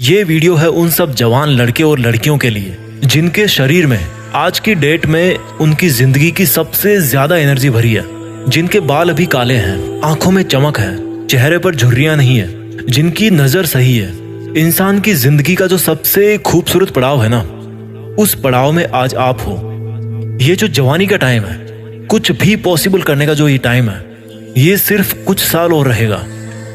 ये वीडियो है उन सब जवान लड़के और लड़कियों के लिए जिनके शरीर में आज की डेट में उनकी जिंदगी की सबसे ज्यादा एनर्जी भरी है, जिनके बाल अभी काले हैं, आंखों में चमक है, चेहरे पर झुर्रियां नहीं है, जिनकी नजर सही है। इंसान की जिंदगी का जो सबसे खूबसूरत पड़ाव है ना, उस पड़ाव में आज आप हो। ये जो जवानी का टाइम है, कुछ भी पॉसिबल करने का जो ये टाइम है, ये सिर्फ कुछ साल और रहेगा।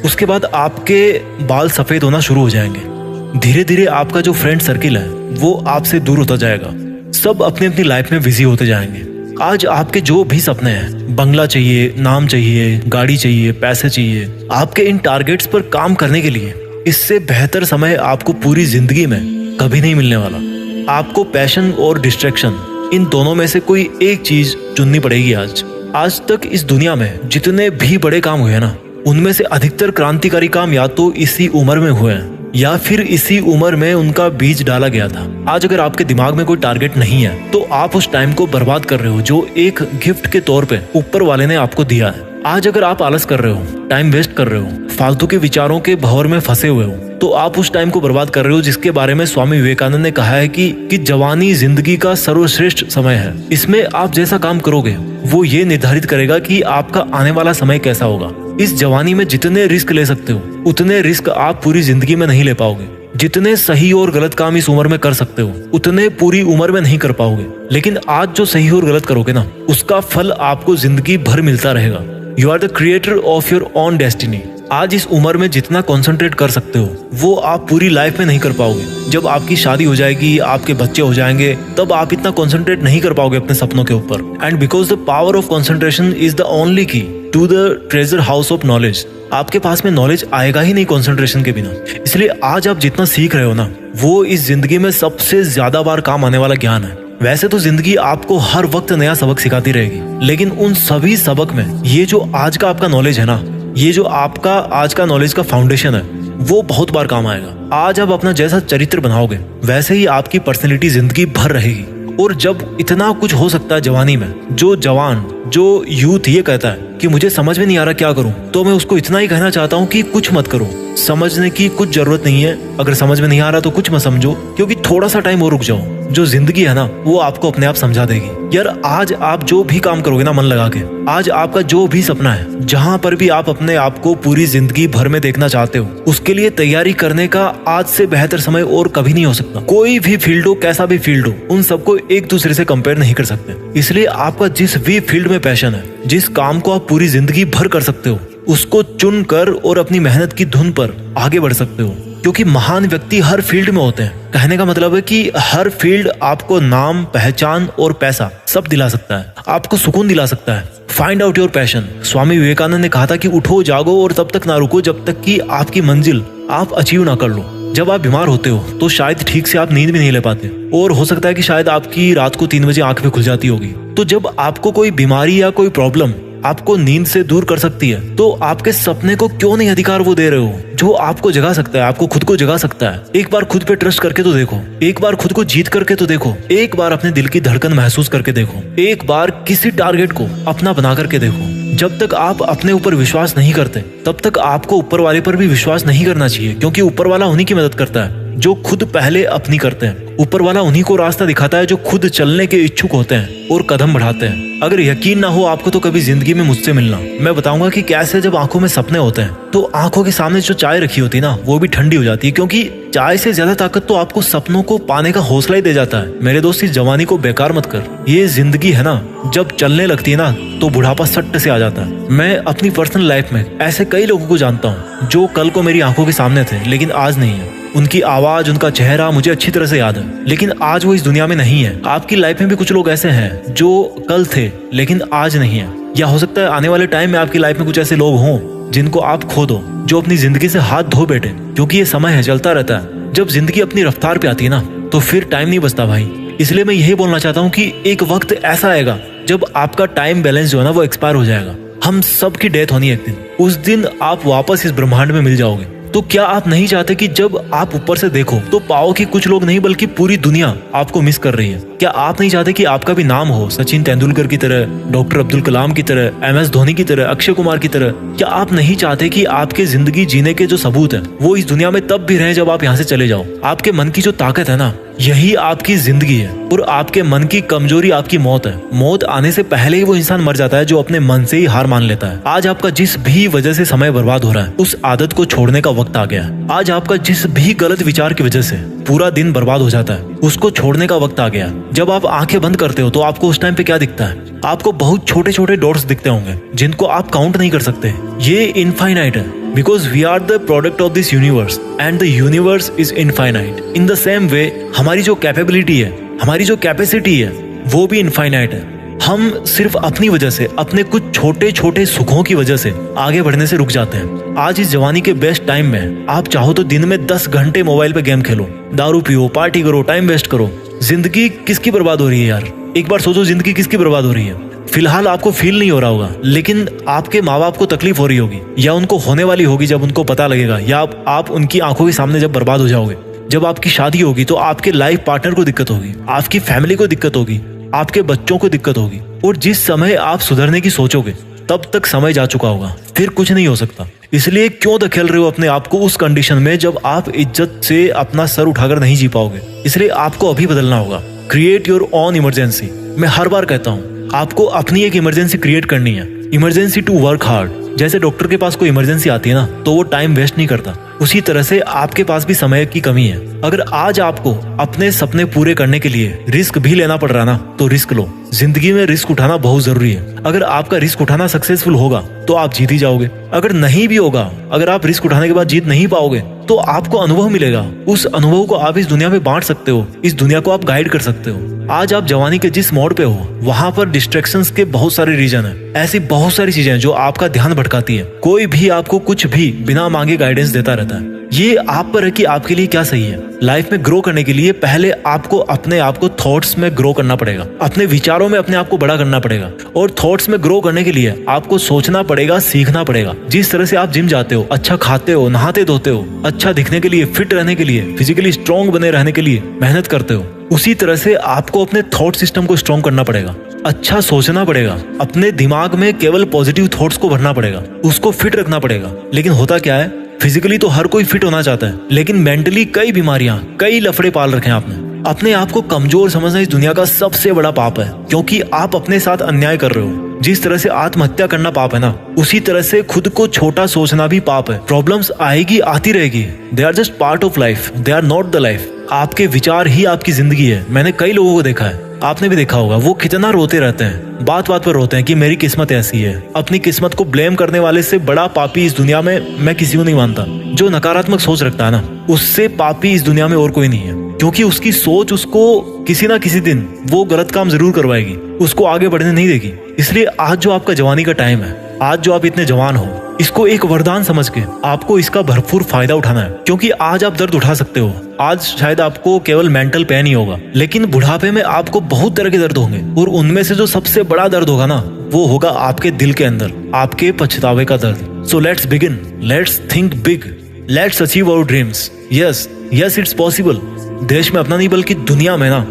उसके बाद आपके बाल सफेद होना शुरू हो जाएंगे। धीरे धीरे आपका जो फ्रेंड सर्किल है वो आपसे दूर होता जाएगा। सब अपनी अपनी लाइफ में बिजी होते जाएंगे। आज आपके जो भी सपने हैं, बंगला चाहिए, नाम चाहिए, गाड़ी चाहिए, पैसे चाहिए, आपके इन टारगेट्स पर काम करने के लिए इससे बेहतर समय आपको पूरी जिंदगी में कभी नहीं मिलने वाला। आपको पैशन और डिस्ट्रैक्शन, इन दोनों में से कोई एक चीज चुननी पड़ेगी। आज तक इस दुनिया में जितने भी बड़े काम हुए ना, उनमें से अधिकतर क्रांतिकारी काम या तो इसी उम्र में हुए हैं या फिर इसी उम्र में उनका बीज डाला गया था। आज अगर आपके दिमाग में कोई टारगेट नहीं है तो आप उस टाइम को बर्बाद कर रहे हो जो एक गिफ्ट के तौर पे ऊपर वाले ने आपको दिया है। आज अगर आप आलस कर रहे हो, टाइम वेस्ट कर रहे हो, फालतू के विचारों के भंवर में फंसे हुए हो, तो आप उस टाइम को बर्बाद कर रहे हो जिसके बारे में स्वामी विवेकानंद ने कहा है कि जवानी जिंदगी का सर्वश्रेष्ठ समय है। इसमें आप जैसा काम करोगे वो ये निर्धारित करेगा कि आपका आने वाला समय कैसा होगा। इस जवानी में जितने रिस्क ले सकते हो उतने रिस्क आप पूरी जिंदगी में नहीं ले पाओगे। जितने सही और गलत काम इस उम्र में कर सकते हो उतने पूरी उम्र में नहीं कर पाओगे। लेकिन आज जो सही और गलत करोगे ना, उसका फल आपको जिंदगी भर मिलता रहेगा। You are the creator of your own destiny. आज इस उम्र में जितना कॉन्सेंट्रेट कर सकते हो वो आप पूरी लाइफ में नहीं कर पाओगे। जब आपकी शादी हो जाएगी, आपके बच्चे हो जाएंगे, तब आप इतना कॉन्सेंट्रेट नहीं कर पाओगे अपने सपनों के ऊपर। And because the power of concentration is the only key to the treasure house of knowledge. आपके पास में नॉलेज आएगा ही नहीं कॉन्सेंट्रेशन के बिना। इसलिए आज आप जितना सीख रहे हो ना, वो इस जिंदगी में सबसे ज्यादा बार काम आने वाला ज्ञान है। वैसे तो जिंदगी आपको हर वक्त नया सबक सिखाती रहेगी, लेकिन उन सभी सबक में ये जो आज का आपका नॉलेज है ना, ये जो आपका आज का नॉलेज का फाउंडेशन है, वो बहुत बार काम आएगा। आज आप अपना जैसा चरित्र बनाओगे वैसे ही आपकी पर्सनैलिटी जिंदगी भर रहेगी। और जब इतना कुछ हो सकता है जवानी में, जो जवान, जो यूथ ये कहता है कि मुझे समझ में नहीं आ रहा क्या करूं, तो मैं उसको इतना ही कहना चाहता हूं कि कुछ मत करो। समझने की कुछ जरूरत नहीं है। अगर समझ में नहीं आ रहा तो कुछ मत समझो, क्योंकि थोड़ा सा टाइम और रुक जाओ। जो जिंदगी है ना, वो आपको अपने आप समझा देगी। यार आज आप जो भी काम करोगे ना मन लगा के, आज आपका जो भी सपना है, जहां पर भी आप अपने आप को पूरी जिंदगी भर में देखना चाहते हो, उसके लिए तैयारी करने का आज से बेहतर समय और कभी नहीं हो सकता। कोई भी फील्ड हो, कैसा भी फील्ड हो, उन सबको एक दूसरे से कंपेयर नहीं कर सकते। इसलिए आपका जिस भी फील्ड में पैशन है, जिस काम को आप पूरी जिंदगी भर कर सकते हो, उसको चुन कर और अपनी मेहनत की धुन पर आगे बढ़ सकते हो। क्योंकि महान व्यक्ति हर फील्ड में होते हैं। कहने का मतलब है कि हर फील्ड आपको नाम, पहचान और पैसा सब दिला सकता है, आपको सुकून दिला सकता है। Find out your passion. Swami Vivekananda ने कहा था कि उठो, जागो और तब तक ना रुको जब तक कि आपकी मंजिल आप अचीव ना कर लो। जब आप बीमार होते हो तो शायद ठीक से आप नींद भी नहीं ले पाते, और हो सकता है कि शायद आपकी रात को 3 बजे आंख भी खुल जाती होगी। तो जब आपको कोई बीमारी या कोई प्रॉब्लम आपको नींद से दूर कर सकती है, तो आपके सपने को क्यों नहीं अधिकार वो दे रहे हो जो आपको जगा सकता है, आपको खुद को जगा सकता है। एक बार खुद पे ट्रस्ट करके तो देखो, एक बार खुद को जीत करके तो देखो, एक बार अपने दिल की धड़कन महसूस करके देखो, एक बार किसी टारगेट को अपना बना करके देखो। जब तक आप अपने ऊपर विश्वास नहीं करते, तब तक आपको ऊपर वाले पर भी विश्वास नहीं करना चाहिए, क्योंकि ऊपर वाला उन्हीं की मदद करता है जो खुद पहले अपनी करते हैं। ऊपर वाला उन्हीं को रास्ता दिखाता है जो खुद चलने के इच्छुक होते हैं और कदम बढ़ाते हैं। अगर यकीन ना हो आपको तो कभी जिंदगी में मुझसे मिलना, मैं बताऊंगा कि कैसे जब आंखों में सपने होते हैं तो आंखों के सामने जो चाय रखी होती है ना, वो भी ठंडी हो जाती है। क्योंकि चाय से ज्यादा ताकत तो आपको सपनों को पाने का हौसला ही दे जाता है। मेरे दोस्त, इस जवानी को बेकार मत कर। ये जिंदगी है ना, जब चलने लगती है ना तो बुढ़ापा सट्ट से आ जाता है। मैं अपनी पर्सनल लाइफ में ऐसे कई लोगों को जानता हूँ जो कल को मेरी आंखों के सामने थे लेकिन आज नहीं है। उनकी आवाज, उनका चेहरा मुझे अच्छी तरह से याद है, लेकिन आज वो इस दुनिया में नहीं है। आपकी लाइफ में भी कुछ लोग ऐसे हैं जो कल थे लेकिन आज नहीं है। या हो सकता है आने वाले टाइम में आपकी लाइफ में कुछ ऐसे लोग हों जिनको आप खो दो, जो अपनी जिंदगी से हाथ धो बैठे। क्योंकि ये समय है, चलता रहता है। जब जिंदगी अपनी रफ्तार पे आती है ना, तो फिर टाइम नहीं बचता भाई। इसलिए मैं यही बोलना चाहता हूँ कि एक वक्त ऐसा आएगा जब आपका टाइम बैलेंस जो है ना, वो एक्सपायर हो जाएगा। हम सब की डेथ होनी है एक दिन। उस दिन आप वापस इस ब्रह्मांड में मिल जाओगे। तो क्या आप नहीं चाहते कि जब आप ऊपर से देखो तो पाओ कि कुछ लोग नहीं बल्कि पूरी दुनिया आपको मिस कर रही है? क्या आप नहीं चाहते कि आपका भी नाम हो सचिन तेंदुलकर की तरह, डॉक्टर अब्दुल कलाम की तरह, MS धोनी की तरह, अक्षय कुमार की तरह? क्या आप नहीं चाहते कि आपके जिंदगी जीने के जो सबूत है वो इस दुनिया में तब भी रहे जब आप यहाँ से चले जाओ? आपके मन की जो ताकत है ना, यही आपकी जिंदगी है। और आपके मन की कमजोरी आपकी मौत है। मौत आने से पहले ही वो इंसान मर जाता है जो अपने मन से ही हार मान लेता है। आज आपका जिस भी वजह से समय बर्बाद हो रहा है, उस आदत को छोड़ने का वक्त आ गया है। आज आपका जिस भी गलत विचार की वजह से पूरा दिन बर्बाद हो जाता है, उसको छोड़ने का वक्त आ गया। जब आप आंखें बंद करते हो तो आपको उस टाइम पे क्या दिखता है? आपको बहुत छोटे छोटे डॉट्स दिखते होंगे जिनको आप काउंट नहीं कर सकते। ये इनफाइनाइट है, because we are the product of this universe and the universe is infinite. In the same way, हमारी जो कैपेबिलिटी है, हमारी जो कैपेसिटी है, वो भी इनफाइनाइट है। हम सिर्फ अपनी वजह से, अपने कुछ छोटे छोटे सुखों की वजह से आगे बढ़ने से रुक जाते हैं। आज इस जवानी के बेस्ट टाइम में आप चाहो तो दिन में 10 घंटे मोबाइल पे गेम खेलो, दारू पियो, पार्टी करो, टाइम वेस्ट करो। जिंदगी किसकी बर्बाद हो रही है यार? एक बार सोचो, जिंदगी किसकी बर्बाद हो रही है? फिलहाल आपको फील नहीं हो रहा होगा, लेकिन आपके माँ बाप को तकलीफ हो रही होगी, या उनको होने वाली होगी जब उनको पता लगेगा, या आप उनकी आंखों के सामने जब बर्बाद हो जाओगे। जब आपकी शादी होगी तो आपके लाइफ पार्टनर को दिक्कत होगी, आपकी फैमिली को दिक्कत होगी, आपके बच्चों को दिक्कत होगी। और जिस समय आप सुधरने की सोचोगे तब तक समय जा चुका होगा, फिर कुछ नहीं हो सकता। इसलिए क्यों धकेल रहे हो अपने आप को उस कंडीशन में जब आप इज्जत से अपना सर उठाकर नहीं जी पाओगे? इसलिए आपको अभी बदलना होगा। Create your own emergency. मैं हर बार कहता हूँ, आपको अपनी एक इमरजेंसी क्रिएट करनी है। Emergency to work hard. जैसे डॉक्टर के पास कोई इमरजेंसी आती है ना, तो वो टाइम वेस्ट नहीं करता, उसी तरह से आपके पास भी समय की कमी है। अगर आज आपको अपने सपने पूरे करने के लिए रिस्क भी लेना पड़ रहा ना, तो रिस्क लो। जिंदगी में रिस्क उठाना बहुत जरूरी है। अगर आपका रिस्क उठाना सक्सेसफुल होगा तो आप जीत ही जाओगे। अगर नहीं भी होगा, अगर आप रिस्क उठाने के बाद जीत नहीं पाओगे, तो आपको अनुभव मिलेगा। उस अनुभव को आप इस दुनिया में बांट सकते हो, इस दुनिया को आप गाइड कर सकते हो। आज आप जवानी के जिस मोड़ पे हो, वहां पर डिस्ट्रैक्शंस के बहुत सारे रीजन है। ऐसी बहुत सारी चीजें जो आपका ध्यान भटकाती है। कोई भी आपको कुछ भी बिना मांगे गाइडेंस देता रहता है। ये आप पर है कि आपके लिए क्या सही है। लाइफ में ग्रो करने के लिए पहले आपको अपने आप को थॉट्स में ग्रो करना पड़ेगा, अपने विचारों में अपने आप को बड़ा करना पड़ेगा। और थॉट्स में ग्रो करने के लिए आपको सोचना पड़ेगा, सीखना पड़ेगा। जिस तरह से आप जिम जाते हो, अच्छा खाते हो, नहाते धोते हो, अच्छा दिखने के लिए, फिट रहने के लिए, फिजिकली स्ट्रॉन्ग बने रहने के लिए मेहनत करते हो, उसी तरह से आपको अपने थॉट सिस्टम को स्ट्रॉन्ग करना पड़ेगा। अच्छा सोचना पड़ेगा, अपने दिमाग में केवल पॉजिटिव थॉट्स को भरना पड़ेगा, उसको फिट रखना पड़ेगा। लेकिन होता क्या है, फिजिकली तो हर कोई फिट होना चाहता है, लेकिन मेंटली कई बीमारियां, कई लफड़े पाल रखे हैं आपने। अपने आप को कमजोर समझना इस दुनिया का सबसे बड़ा पाप है, क्योंकि आप अपने साथ अन्याय कर रहे हो। जिस तरह से आत्महत्या करना पाप है ना, उसी तरह से खुद को छोटा सोचना भी पाप है। प्रॉब्लम्स आएगी, आती रहेगी। They are just part of life, they are not the life. आपके विचार ही आपकी जिंदगी है। मैंने कई लोगों को देखा है, आपने भी देखा होगा, वो कितना रोते रहते हैं, बात बात पर रोते हैं कि मेरी किस्मत ऐसी है। अपनी किस्मत को ब्लेम करने वाले से बड़ा पापी इस दुनिया में मैं किसी को नहीं मानता। जो नकारात्मक सोच रखता है ना, उससे पापी इस दुनिया में और कोई नहीं है, क्योंकि उसकी सोच उसको किसी ना किसी दिन वो गलत काम जरूर करवाएगी, उसको आगे बढ़ने नहीं देगी। इसलिए आज जो आपका जवानी का टाइम है, आज जो आप इतने जवान हो, इसको एक वरदान समझ के आपको इसका भरपूर फायदा उठाना है। क्योंकि आज आप दर्द उठा सकते हो। आज शायद आपको केवल मेंटल पेन ही होगा, लेकिन बुढ़ापे में आपको बहुत तरह के दर्द होंगे। और उनमें से जो सबसे बड़ा दर्द होगा ना, वो होगा आपके दिल के अंदर, आपके पछतावे का दर्द। So let's begin, let's think big, let's achieve our dreams. Yes yes, it's possible. देश में अपना नहीं बल्कि दुनिया में ना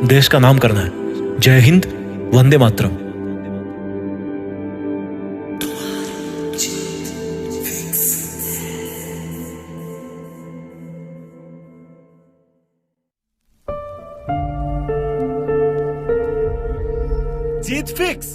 देश का नाम करना है। जय हिंद, वंदे मातरम। जीत फिक्स।